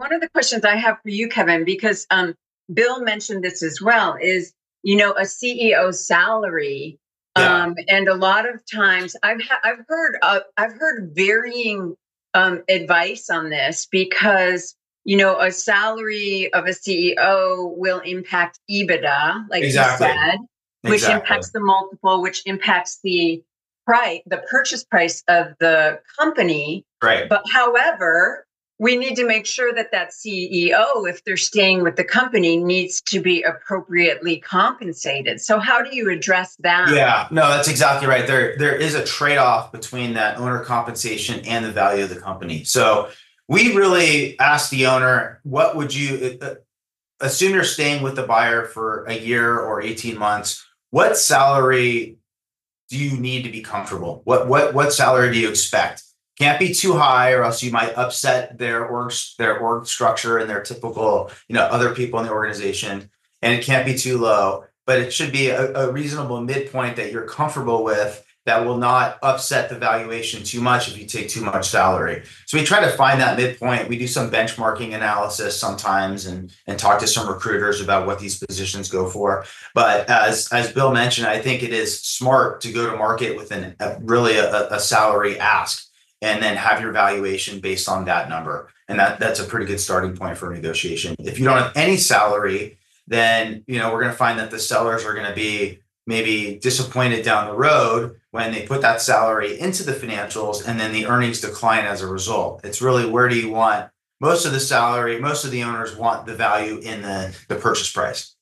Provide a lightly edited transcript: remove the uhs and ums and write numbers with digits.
one of the questions I have for you, Kevin, because Bill mentioned this as well, is a CEO salary, Yeah, and a lot of times I've heard varying advice on this because a salary of a CEO will impact EBITDA, like you exactly. said, which Exactly. impacts the multiple, which impacts the purchase price of the company. Right. But however, we need to make sure that CEO, if they're staying with the company, needs to be appropriately compensated. So how do you address that? Yeah, no, that's exactly right. There is a trade-off between that owner compensation and the value of the company. So we really ask the owner, what would you assume you're staying with the buyer for a year or 18 months? What salary do you need to be comfortable? What salary do you expect? Can't be too high, or else you might upset their org structure and their typical, other people in the organization. And it can't be too low, but it should be a reasonable midpoint that you're comfortable with that will not upset the valuation too much if you take too much salary. So we try to find that midpoint. We do some benchmarking analysis sometimes and talk to some recruiters about what these positions go for. But as Bill mentioned, I think it is smart to go to market with really a salary ask, and then have your valuation based on that number. And that's a pretty good starting point for negotiation. If you don't have any salary, then we're going to find that the sellers are going to be maybe disappointed down the road when they put that salary into the financials and then the earnings decline as a result. It's really, where do you want most of the salary? Most of the owners want the value in the purchase price.